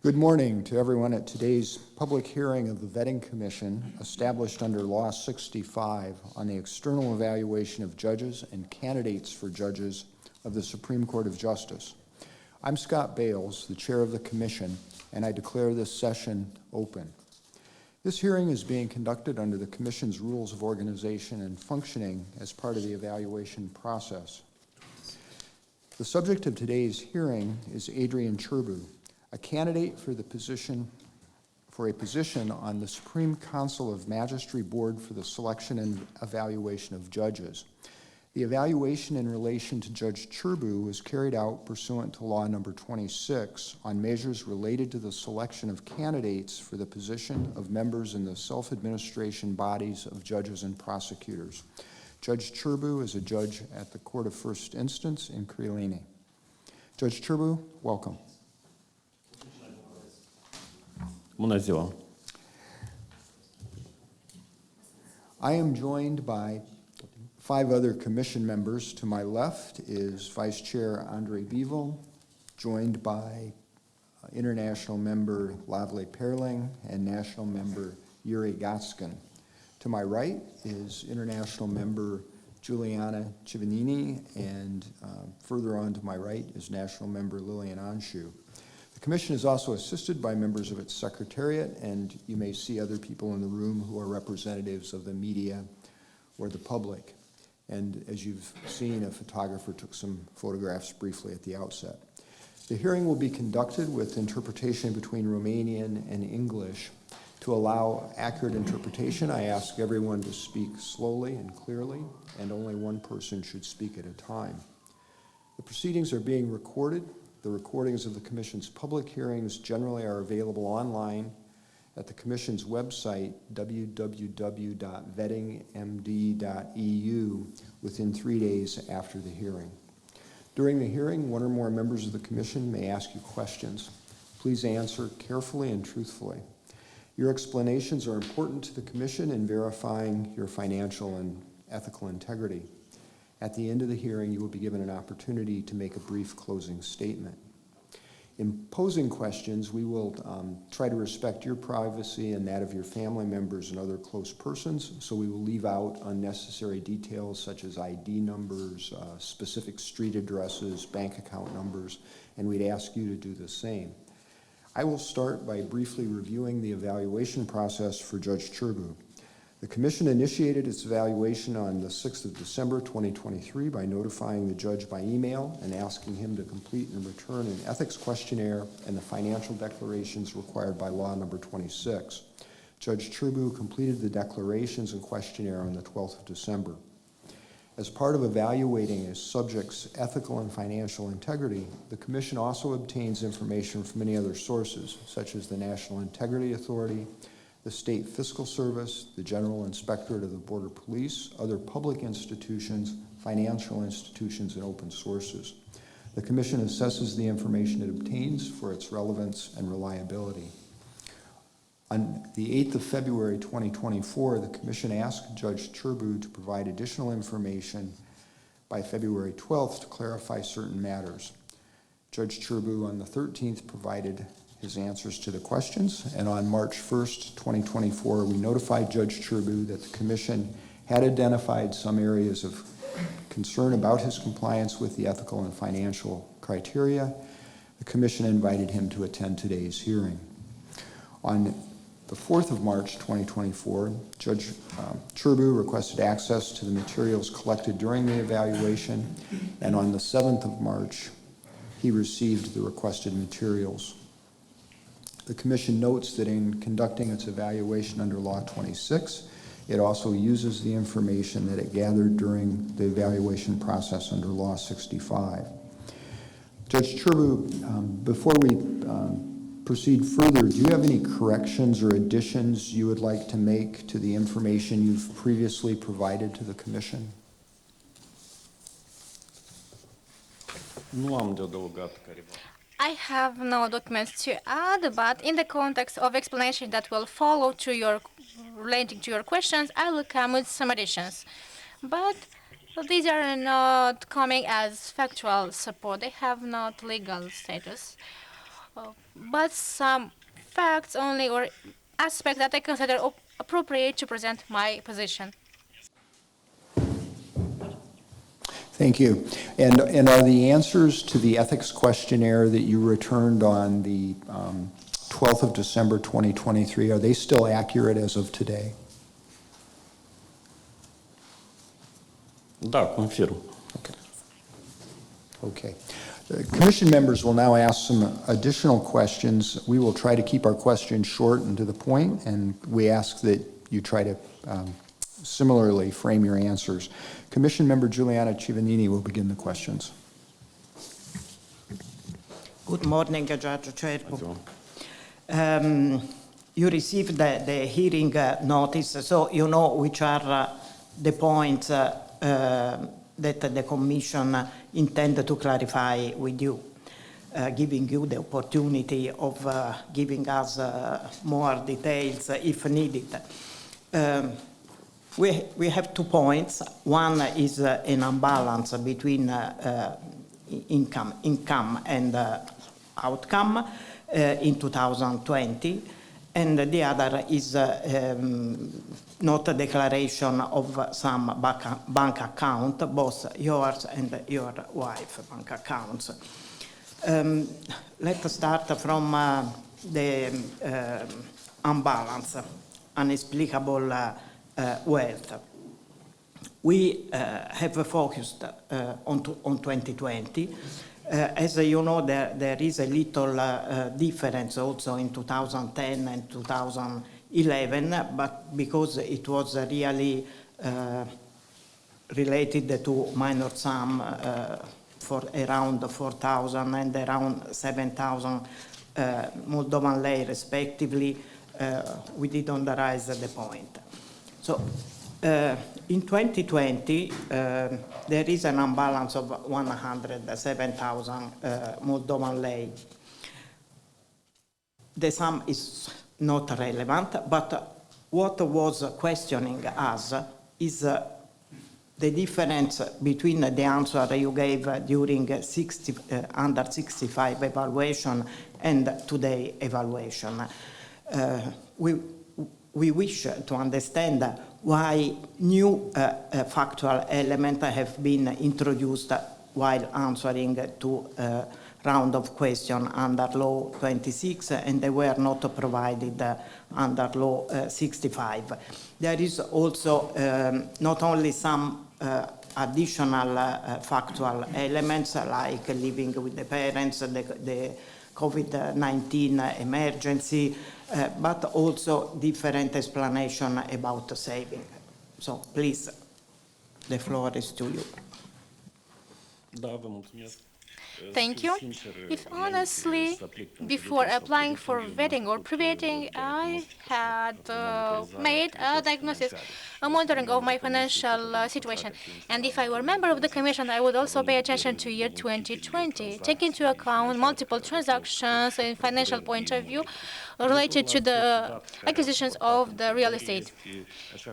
Good morning to everyone at today's public hearing of the Vetting Commission established under Law 65 on the external evaluation of judges and candidates for judges of the Supreme Court of Justice. I'm Scott Bales, the chair of the commission, and I declare this session open. This hearing is being conducted under the Commission's rules of organization and functioning as part of the evaluation process. The subject of today's hearing is Adrian CERBU, a candidate for a position on the Supreme Council of Magistracy Board for the selection and evaluation of judges. The evaluation in relation to Judge CERBU was carried out pursuant to Law Number 26 on measures related to the selection of candidates for the position of members in the self-administration bodies of judges and prosecutors. Judge CERBU is a judge at the Court of First Instance in Criuleni. Judge CERBU, welcome. I am joined by 5 other commission members. To my left is Vice Chair Andre Bevel, joined by International Member Lavle Perling and National Member Yuri Gatskin. To my right is International Member Juliana Civanini, and further on to my right is National Member Lillian Anshu. The Commission is also assisted by members of its Secretariat, and you may see other people in the room who are representatives of the media or the public. And as you've seen, a photographer took some photographs briefly at the outset. The hearing will be conducted with interpretation between Romanian and English. To allow accurate interpretation, I ask everyone to speak slowly and clearly, and only one person should speak at a time. The proceedings are being recorded. The recordings of the Commission's public hearings generally are available online at the Commission's website, www.vettingmd.eu, within 3 days after the hearing. During the hearing, one or more members of the Commission may ask you questions. Please answer carefully and truthfully. Your explanations are important to the Commission in verifying your financial and ethical integrity. At the end of the hearing, you will be given an opportunity to make a brief closing statement. In posing questions, we will try to respect your privacy and that of your family members and other close persons, so we will leave out unnecessary details such as ID numbers, specific street addresses, bank account numbers, and we'd ask you to do the same. I will start by briefly reviewing the evaluation process for Judge CERBU. The Commission initiated its evaluation on the 6th of December 2023 by notifying the judge by email and asking him to complete and return an ethics questionnaire and the financial declarations required by Law Number 26. Judge CERBU completed the declarations and questionnaire on the 12th of December. As part of evaluating a subject's ethical and financial integrity, the Commission also obtains information from many other sources, such as the National Integrity Authority, the State Fiscal Service, the General Inspectorate of the Border Police, other public institutions, financial institutions, and open sources. The Commission assesses the information it obtains for its relevance and reliability. On the 8th of February 2024, the Commission asked Judge CERBU to provide additional information by February 12th to clarify certain matters. Judge CERBU on the 13th provided his answers to the questions, and on March 1st, 2024, we notified Judge CERBU that the Commission had identified some areas of concern about his compliance with the ethical and financial criteria. The Commission invited him to attend today's hearing. On the 4th of March, 2024, Judge CERBU requested access to the materials collected during the evaluation, and on the 7th of March, he received the requested materials. The Commission notes that in conducting its evaluation under Law 26, it also uses the information that it gathered during the evaluation process under Law 65. Judge CERBU, before we proceed further, do you have any corrections or additions you would like to make to the information you've previously provided to the Commission? I have no documents to add, but in the context of explanation that will follow relating to your questions, I will come with some additions. But these are not coming as factual support. They have not legal status. but some facts only or aspects that I consider appropriate to present my position. Thank you. And are the answers to the ethics questionnaire that you returned on the 12th of December 2023, are they still accurate as of today? Да, confirm. Okay. Okay. Commission members will now ask some additional questions. We will try to keep our questions short and to the point, and we ask that you try to similarly frame your answers. Commission member Giuliana Civanini will begin the questions. Good morning, Judge CERBU. You received the hearing notice, so you know which are the points that the Commission intended to clarify with you, giving you the opportunity of giving us more details if needed. We have 2 points. One is an imbalance between income and outcome in 2020, and the other is not a declaration of some bank account, both yours and your wife's bank accounts. Let's start from the imbalance, inexplicable wealth. We have focused on 2020. As you know, there is a little difference also in 2010 and 2011, but because it was really related to minor sum for around 4,000 and around 7,000 Moldovan lei respectively, we didn't raise the point. So in 2020, there is an imbalance of 107,000 Moldovan lei. The sum is not relevant, but what was questioning us is the difference between the answer you gave during under 65 evaluation and today evaluation. We wish to understand why new factual elements have been introduced while answering to round of question under law 26, and they were not provided under law 65. There is also not only some additional factual elements like living with the parents, the COVID-19 emergency, but also different explanation about saving. So please, the floor is to you. Da, vă mulțumesc. Thank you. If honestly, before applying for vetting or pre-vetting, I had made a diagnosis, a monitoring of my financial situation. And if I were a member of the Commission, I would also pay attention to year 2020, take into account multiple transactions in financial point of view related to the acquisitions of the real estate.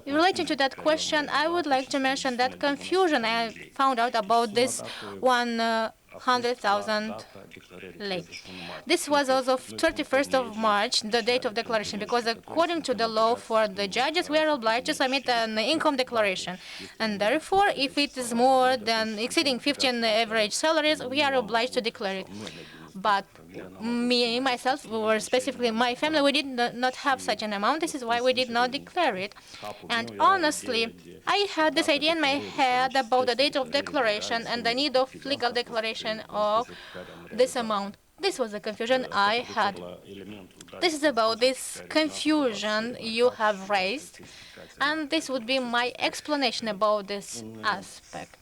Relating to that question, I would like to mention that confusion I found out about this 100,000 lei. This was as of 31st of March, the date of declaration, because according to the law for the judges, we are obliged to submit an income declaration. And therefore, if it is more than exceeding 15 average salaries, we are obliged to declare it. But me, myself, or specifically my family, we did not have such an amount. This is why we did not declare it. And honestly, I had this idea in my head about the date of declaration and the need of legal declaration of this amount. This was the confusion I had. This is about this confusion you have raised, and this would be my explanation about this aspect.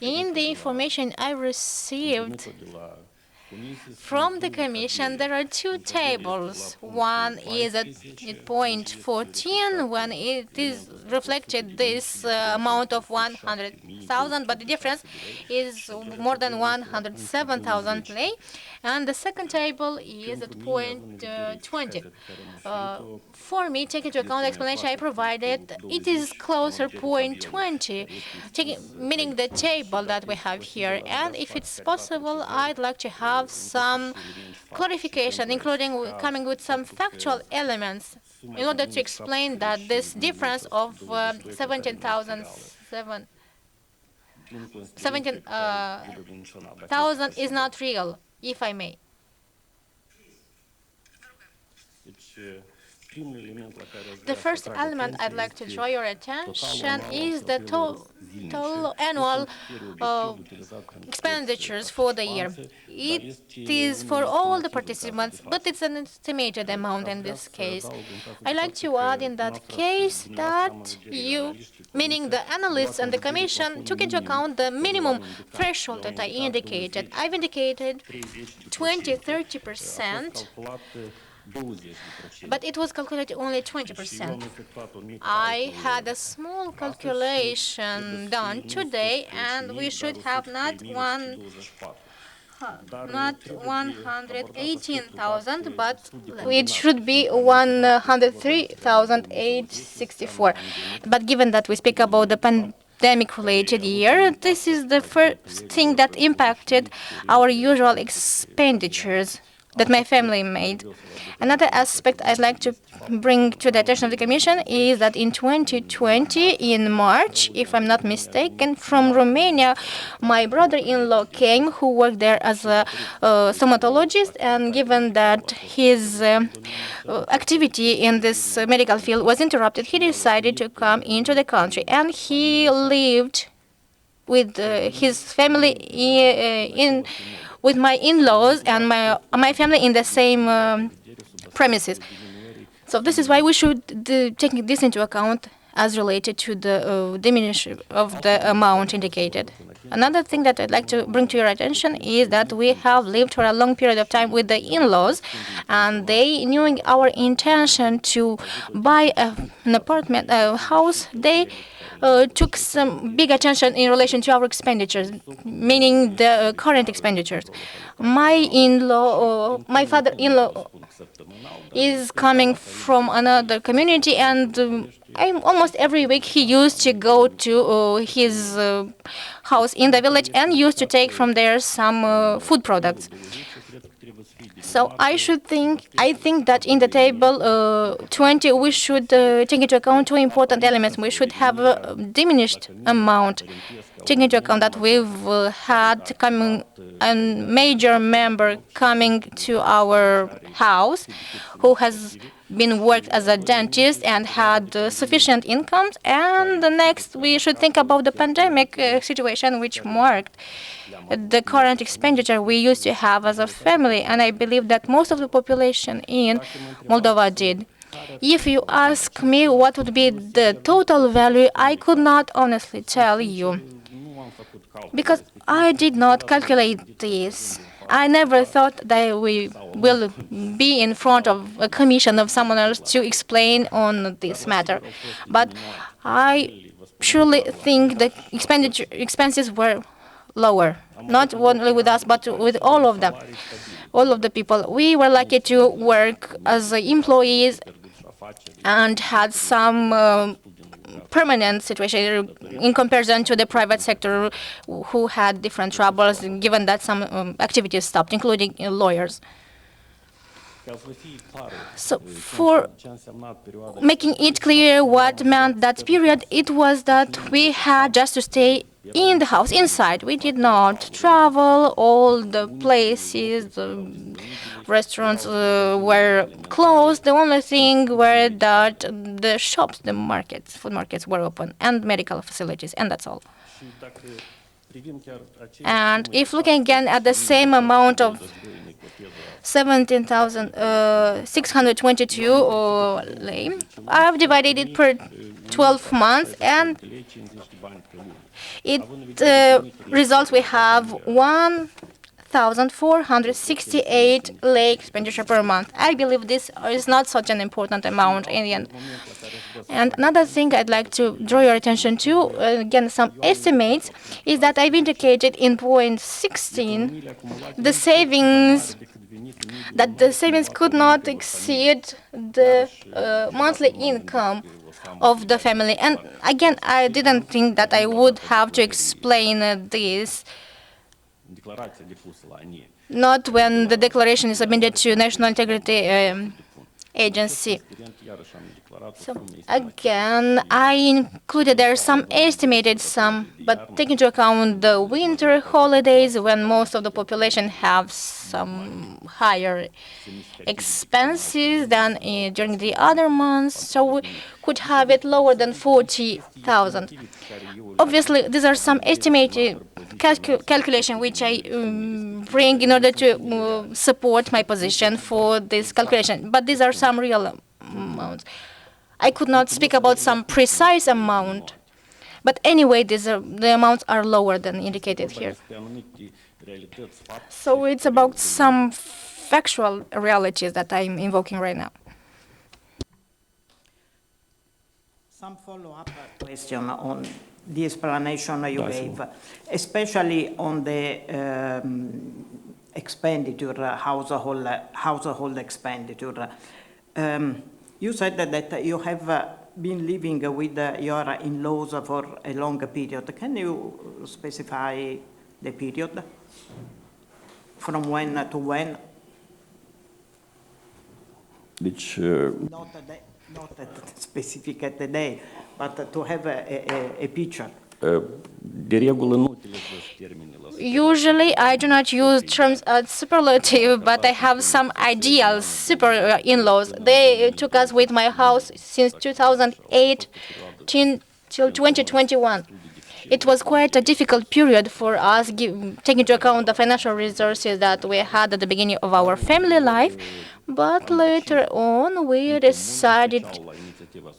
In the information I received from the Commission, there are 2 tables. One is at point 14, when it is reflected this amount of 100,000, but the difference is more than 107,000 lei. And the second table is at point 20. For me, taking into account the explanation I provided, it is closer point 20, meaning the table that we have here. And if it's possible, I'd like to have have some clarification, including coming with some factual elements in order to explain that this difference of 17,000 is not real, if I may. The first element I'd like to draw your attention is the total annual expenditures for the year. It is for all the participants, but it's an estimated amount in this case. I'd like to add in that case that you, meaning the analysts and the commission, took into account the minimum threshold that I indicated. I've indicated 20-30%. But it was calculated only 20%. I had a small calculation done today, and we should have not 118,000, but it should be 103,864. But given that we speak about the pandemic-related year, this is the first thing that impacted our usual expenditures that my family made. Another aspect I'd like to bring to the attention of the Commission is that in 2020, in March, if I'm not mistaken, from Romania, my brother-in-law came, who worked there as a stomatologist, and given that his activity in this medical field was interrupted, he decided to come into the country, and he lived with his family with my in-laws and my family in the same premises. So this is why we should take this into account as related to the diminution of the amount indicated. Another thing that I'd like to bring to your attention is that we have lived for a long period of time with the in-laws, and they, knowing our intention to buy an apartment, a house, they took some big attention in relation to our expenditures, meaning the current expenditures. My father-in-law is coming from another community, and almost every week he used to go to his house in the village and used to take from there some food products. So I think that in the table 20 we should take into account two important elements. We should have a diminished amount, taking into account that we've had a major member coming to our house who has been worked as a dentist and had sufficient incomes. And the next, we should think about the pandemic situation, which marked the current expenditure we used to have as a family, and I believe that most of the population in Moldova did. If you ask me what would be the total value, I could not honestly tell you, because I did not calculate this. I never thought that we will be in front of a commission of someone else to explain on this matter. But I surely think the expenses were lower, not only with us, but with all of them, all of the people. We were lucky to work as employees and had some permanent situation in comparison to the private sector, who had different troubles, given that some activities stopped, including lawyers. So for making it clear what meant that period, it was that we had just to stay in the house, inside. We did not travel. All the places, the restaurants were closed. The only thing were that the shops, the markets, food markets were open, and medical facilities, and that's all. And if looking again at the same amount of 17,622 lei, I've divided it per 12 months, and it results we have 1,468 lei expenditure per month. I believe this is not such an important amount in the end. And another thing I'd like to draw your attention to, again, some estimates, is that I've indicated in point 16 the savings could not exceed the monthly income of the family. And again, I didn't think that I would have to explain this not when the declaration is submitted to National Integrity Agency. So again, I included there some estimated sum, but take into account the winter holidays when most of the population have some higher expenses than during the other months, so we could have it lower than 40,000. Obviously, these are some estimated calculation which I bring in order to support my position for this calculation, but these are some real amounts. I could not speak about some precise amount, but anyway, the amounts are lower than indicated here. So it's about some factual realities that I'm invoking right now. Some follow-up question on the explanation you gave, especially on the expenditure, household expenditure. You said that you have been living with your in-laws for a long period. Can you specify the period? From when to when? Deci, Not a specific day, but to have a picture. de regulă nu utilizez termenii la Usually, I do not use terms as superlative, but I have some ideal super in-laws. They took us with my house since 2008 till 2021. It was quite a difficult period for us, taking into account the financial resources that we had at the beginning of our family life. But later on, we decided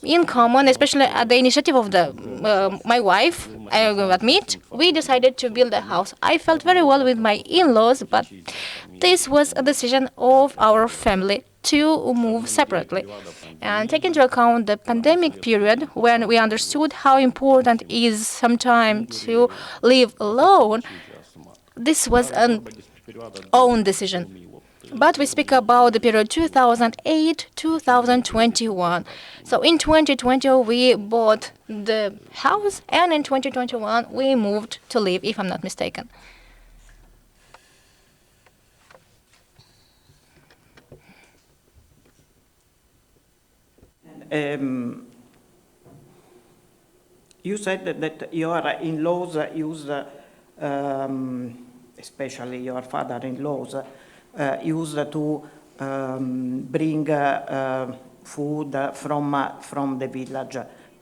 in common, especially at the initiative of my wife, I admit, we decided to build a house. I felt very well with my in-laws, but this was a decision of our family to move separately. And take into account the pandemic period, when we understood how important it is sometimes to live alone, this was an own decision. But we speak about the period 2008-2021. So in 2020, we bought the house, and in 2021, we moved to live, if I'm not mistaken. You said that your in-laws use, especially your father-in-laws, used to bring food from the village.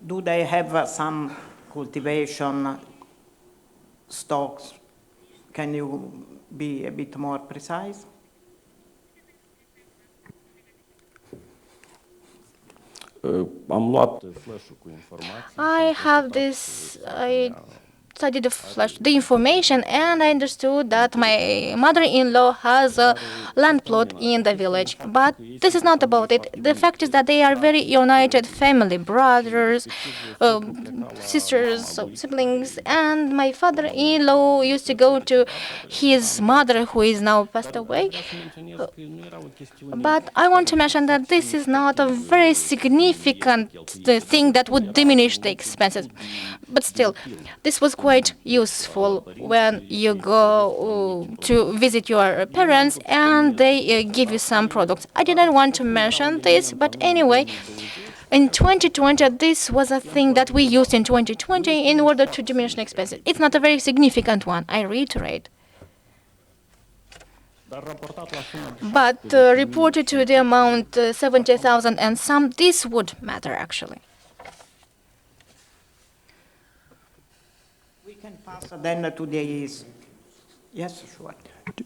Do they have some cultivation stocks? Can you be a bit more precise? Am luat flash-ul cu informații. I have this, I studied the information, and I understood that my mother-in-law has a land plot in the village. But this is not about it. The fact is that they are very united family, brothers, sisters, siblings, and my father-in-law used to go to his mother, who is now passed away. But I want to mention that this is not a very significant thing that would diminish the expenses. But still, this was quite useful when you go to visit your parents and they give you some products. I didn't want to mention this, but anyway, in 2020, this was a thing that we used in 2020 in order to diminish the expenses. It's not a very significant one, I reiterate. But reported to the amount 70,000 and some, this would matter actually. We can pass then to the... Yes, sure.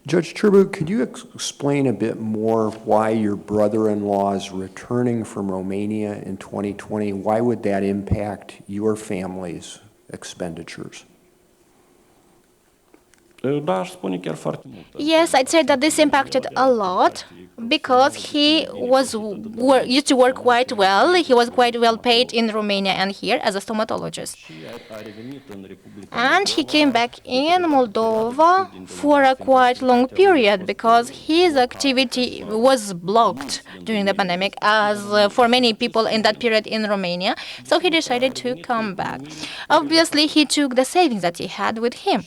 Judge CERBU, could you explain a bit more why your brother-in-law is returning from Romania in 2020? Why would that impact your family's expenditures? Da, aș spune chiar foarte mult. Yes, I'd say that this impacted a lot because he used to work quite well. He was quite well paid in Romania and here as a stomatologist. And he came back in Moldova for a quite long period because his activity was blocked during the pandemic, as for many people in that period in Romania. So he decided to come back. Obviously, he took the savings that he had with him.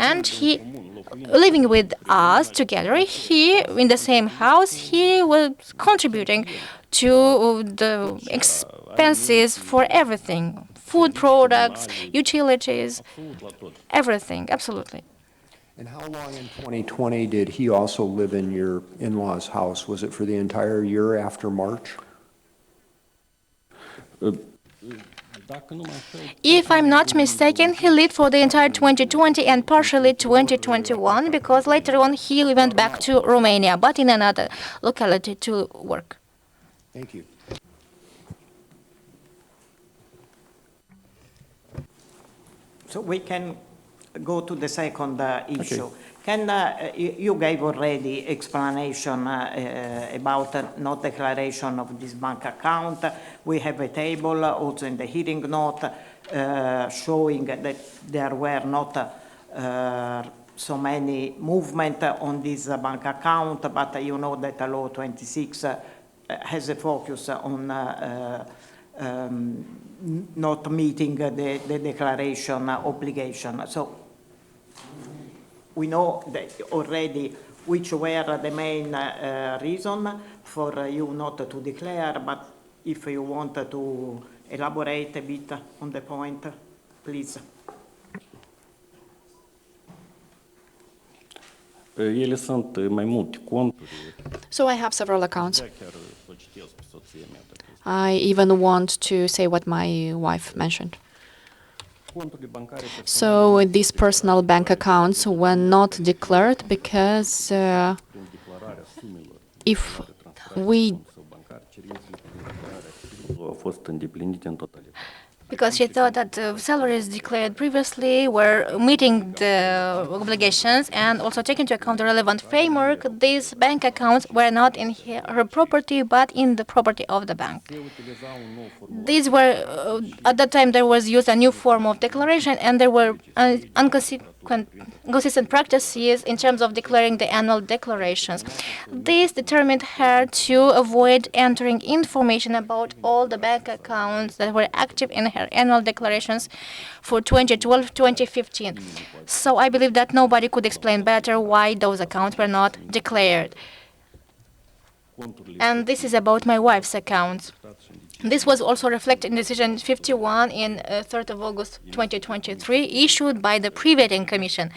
and he, living with us together, he, in the same house, he was contributing to the expenses for everything, food products, utilities, everything, absolutely. And how long in 2020 did he also live in your in-laws' house? Was it for the entire year after March? If I'm not mistaken, he lived for the entire 2020 and partially 2021, because later on he went back to Romania, but in another locality to work. Thank you. So we can go to the second issue. You gave already explanation about not declaration of this bank account. We have a table also in the hearing note showing that there were not so many movement on this bank account, but you know that the law 26 has a focus on not meeting the declaration obligation. So we know that already which were the main reason for you not to declare, but if you want to elaborate a bit on the point, please. Ele sunt mai multe conturi. So I have several accounts. I even want to say what my wife mentioned. So these personal bank accounts were not declared because if we Because she thought that the salaries declared previously were meeting the obligations, and also taking into account the relevant framework, these bank accounts were not in her property but in the property of the bank. These were, at that time there was used a new form of declaration, and there were inconsistent practices in terms of declaring the annual declarations. This determined her to avoid entering information about all the bank accounts that were active in her annual declarations for 2012-2015. So I believe that nobody could explain better why those accounts were not declared. And this is about my wife's accounts. This was also reflected in Decision 51 in 3rd of August 2023, issued by the Pre-Vetting Commission.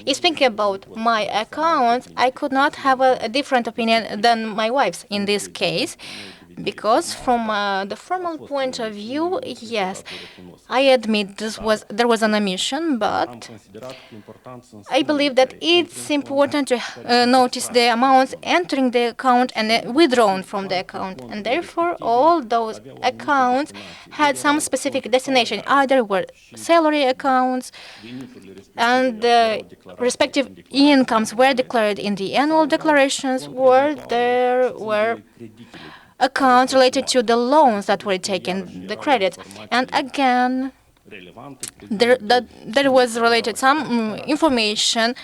In speaking about my accounts, I could not have a different opinion than my wife's in this case, because from the formal point of view, yes, I admit there was an omission, but I believe that it's important to notice the amounts entering the account and withdrawn from the account, and therefore all those accounts had some specific destination. Either were salary accounts, and the respective incomes were declared in the annual declarations, or there were accounts related to the loans that were taken, the credits. And again, there was related some information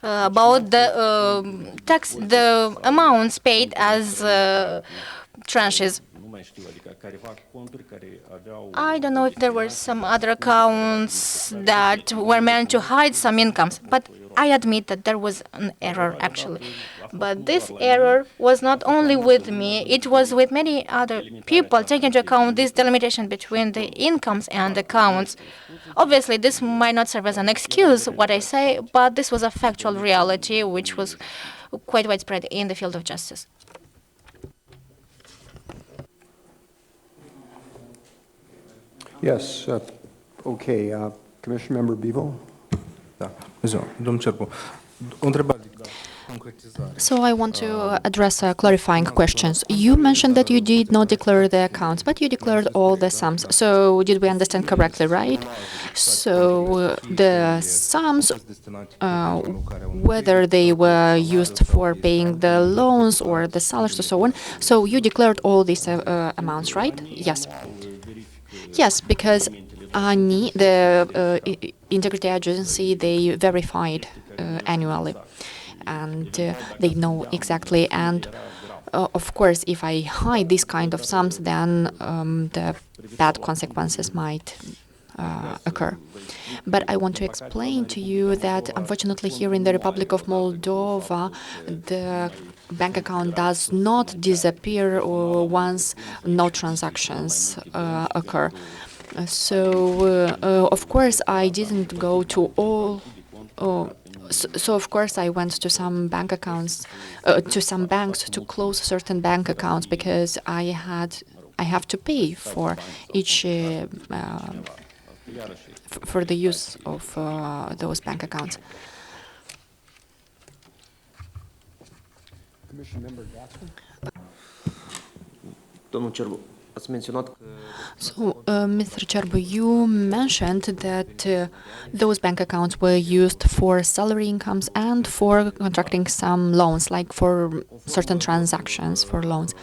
about the tax, the amounts paid as tranches. I don't know if there were some other accounts that were meant to hide some incomes, but I admit that there was an error actually. But this error was not only with me, it was with many other people, taking into account this delimitation between the incomes and accounts. Obviously, this might not serve as an excuse, what I say, but this was a factual reality which was quite widespread in the field of justice. Yes, okay. Commission Member Bevo? Domnul Cerbu, o întrebare de concretizare. So I want to address clarifying questions. You mentioned that you did not declare the accounts, but you declared all the sums. So did we understand correctly, right? So the sums, whether they were used for paying the loans or the salaries and so on, so you declared all these amounts, right? Yes. Yes, because ANI, the Integrity Agency, they verified annually, and they know exactly. And of course, if I hide this kind of sums, then the bad consequences might occur. But I want to explain to you that, unfortunately, here in the Republic of Moldova, the bank account does not disappear once no transactions occur. Of course, I didn't go to all. So of course, I went to some bank accounts, to some banks to close certain bank accounts because I have to pay for each for the use of those bank accounts. Commission Member Gatzman? Domnul Cerbu, ați menționat că So, Mr. Cerbu, you mentioned that those bank accounts were used for salary incomes and for contracting some loans, like for certain transactions for loans.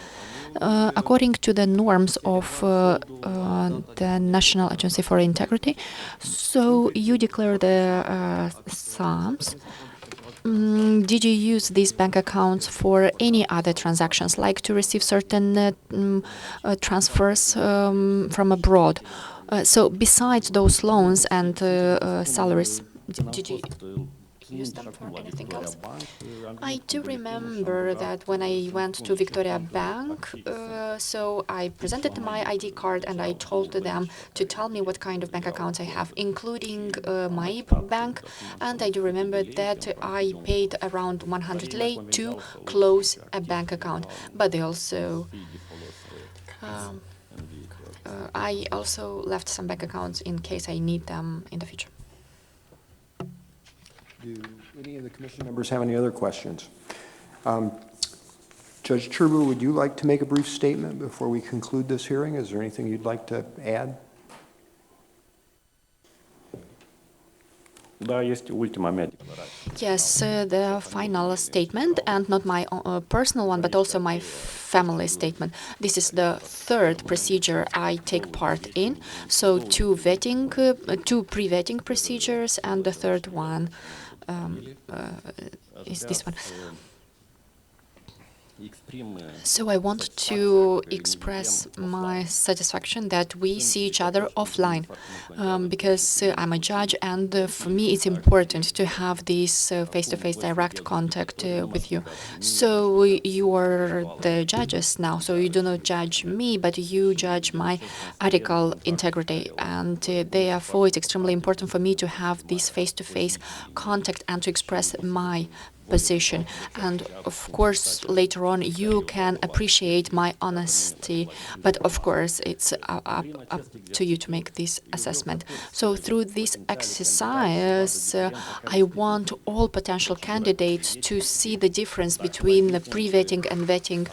According to the norms of the National Agency for Integrity, so you declare the sums. Did you use these bank accounts for any other transactions, like to receive certain transfers from abroad? So besides those loans and salaries, did you use them for anything else? I do remember that when I went to Victoria Bank, so I presented my ID card and I told them to tell me what kind of bank accounts I have, including my bank, and I do remember that I paid around 100 lei to close a bank account. But they also, I also left some bank accounts in case I need them in the future. Do any of the commission members have any other questions? Judge CERBU, would you like to make a brief statement before we conclude this hearing? Is there anything you'd like to add? Da, este ultima mea declarație. Yes, the final statement, and not my personal one, but also my family statement. This is the third procedure I take part in. So two pre-vetting procedures, and the third one is this one. So I want to express my satisfaction that we see each other offline, because I'm a judge, and for me it's important to have this face-to-face direct contact with you. So you are the judges now, so you do not judge me, but you judge my ethical integrity, and therefore it's extremely important for me to have this face-to-face contact and to express my position. And of course, later on, you can appreciate my honesty, but of course, it's up to you to make this assessment. So through this exercise, I want all potential candidates to see the difference between the pre-vetting and vetting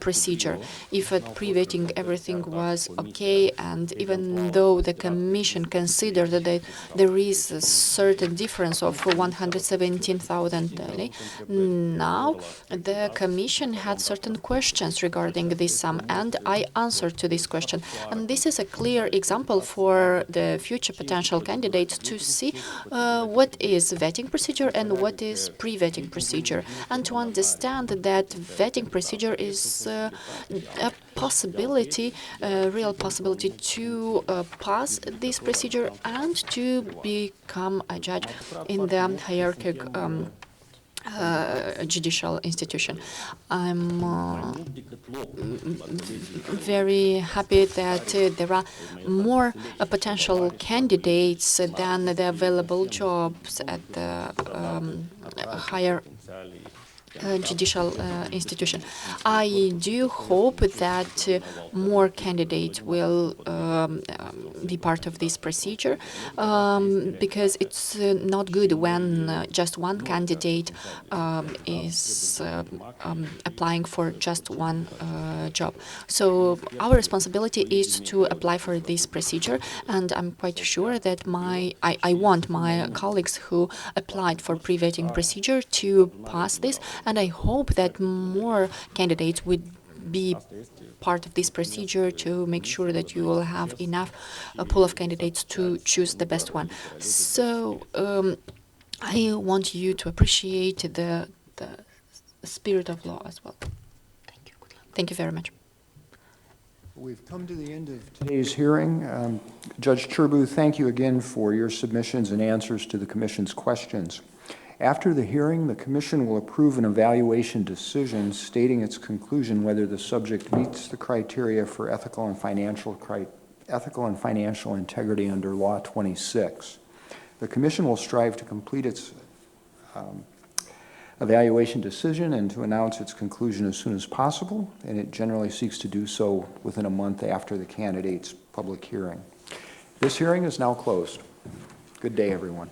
procedure. If at pre-vetting everything was okay, and even though the Commission considered that there is a certain difference of 117,000, now the Commission had certain questions regarding this sum, and I answered to this question. And this is a clear example for the future potential candidates to see what is vetting procedure and what is pre-vetting procedure, and to understand that vetting procedure is a possibility, a real possibility to pass this procedure and to become a judge in the hierarchical judicial institution. I'm very happy that there are more potential candidates than the available jobs at the higher judicial institution. I do hope that more candidates will be part of this procedure, because it's not good when just one candidate is applying for just one job. So our responsibility is to apply for this procedure, and I'm quite sure that I want my colleagues who applied for pre-vetting procedure to pass this, and I hope that more candidates would be part of this procedure to make sure that you will have enough pool of candidates to choose the best one. So I want you to appreciate the spirit of law as well. Thank you. Thank you very much. We've come to the end of today's hearing. Judge CERBU, thank you again for your submissions and answers to the Commission's questions. After the hearing, the Commission will approve an evaluation decision stating its conclusion whether the subject meets the criteria for ethical and financial integrity under Law 26. The Commission will strive to complete its evaluation decision and to announce its conclusion as soon as possible, and it generally seeks to do so within a month after the candidate's public hearing. This hearing is now closed. Good day, everyone.